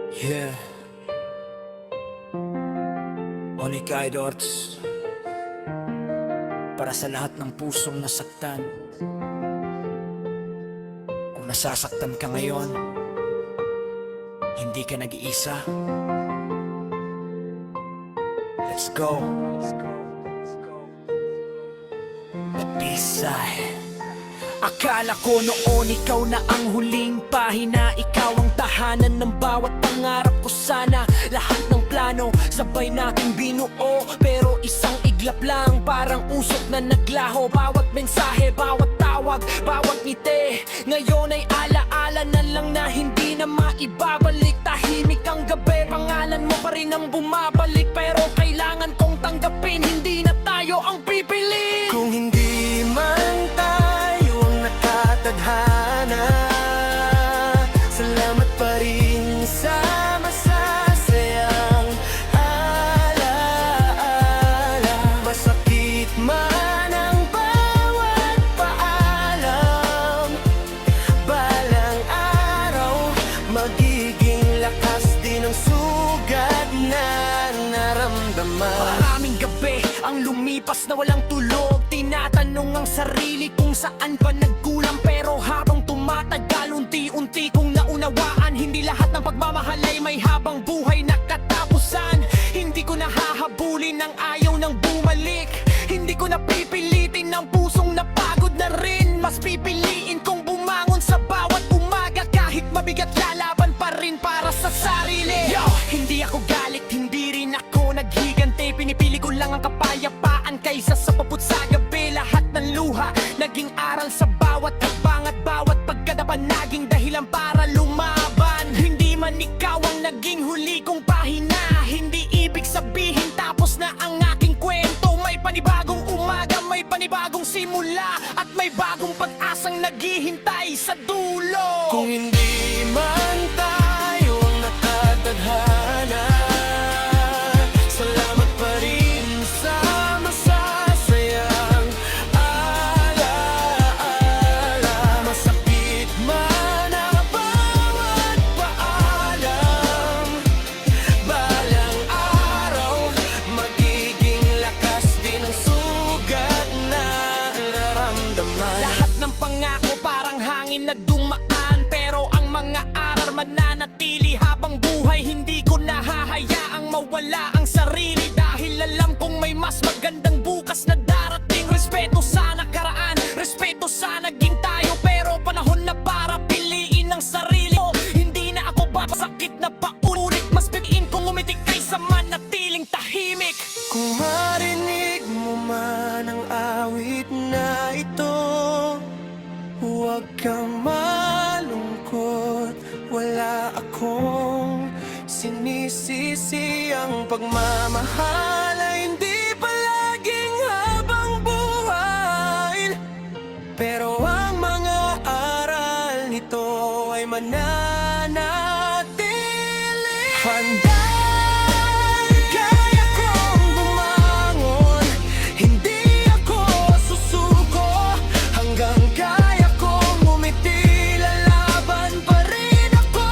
Yeah, Onyx Idors, para sa lahat ng pusong nasaktan. Kung nasasaktan ka ngayon, hindi ka nag-iisa. Let's go. Pisay. Akala ko noon ikaw na ang huling pahina. Ikaw ang tahanan ng bawat pangarap ko sana. Lahat ng plano sabay nating binuo, pero isang iglap lang, parang usok na naglaho. Bawat mensahe, bawat tawag, bawat ngiti, ngayon ay alaala na lang na hindi na maibabalik. Tahimik ang gabi, pangalan mo pa rin ang bumabalik, pero kailangan kong tanggapin, hindi na tayo ang pipili. Kung hindi man tayo ang nakatadhana, salamat pa rin sa masasayang alaala. Masakit man ang bawat paalam, balang araw magiging lakas din ang sugat na naramdaman. Maraming gabi ang lumipas na walang tulog, tinatanong ang sarili kung saan ba nagkulang. Pero habang tumatagal, unti-unti kong naunawaan, hindi lahat ng pagmamahal ay may habang buhay na katapusan. Hindi ko nahahabulin ang ayaw ng bumalik, hindi ko napipilitin ng pusong napagod na rin. Mas pipiliin kong bumangon sa bawat umaga, kahit mabigat lalaban pa rin para sa sarili. Yo! Hindi ako galit, hindi rin ako naghiganti, pinipili ko lang ang kapayapaan kaysa sa puput sa gabi. Lahat ng luha naging aral sa bawat habang at bawat pagkadapa naging dahilan para lumaban. Hindi man ikaw ang naging huli kong pahina, hindi ibig sabihin tapos na ang aking kwento. May panibagong umaga, may panibagong simula, at may bagong pag-asang naghihintay sa dulo. Kung hindi man tayo ang nakatadhana, salamat pa rin sa masasayang alaala. Masakit man ang bawat paalam, balang araw magiging lakas din ang sugat na naramdaman. Lahat ng pangako parang hangin na dumaan, pero ang mga aral mananatili habang buhay. Hindi ko nahahayaang mawala ang sarili, dahil alam kong may mas magandang bukas na darating. Respeto sa nakaraan, respeto sa naging tayo, pero panahon na para piliin ang sarili ko. Hindi na ako babasakit na paulit, mas piliin kong umitik kaysa manatiling tahimik. Kung marinig mo man ang awit na ito, huwag kang malungkot. Wala akong sinisisi, ang pagmamahal ay hindi palaging habang buhay, pero ang mga aral nito ay mananatili. Panday, kaya kong bumangon, hindi ako susuko, hanggang kaya kong umiti, lalaban pa rin ako.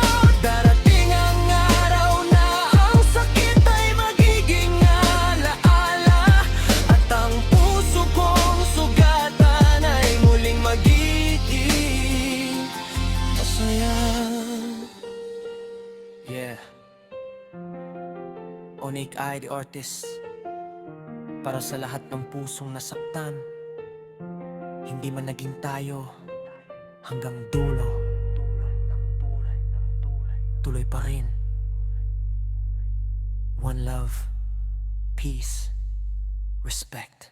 Darating ang araw na ang sakit ay magiging alaala, at ang puso kong sugatan ay muling magiging masaya. Yeah, Onyx Idors, para sa lahat ng pusong nasaktan, hindi man naging tayo hanggang dulo, tuloy pa rin. One love, peace, respect.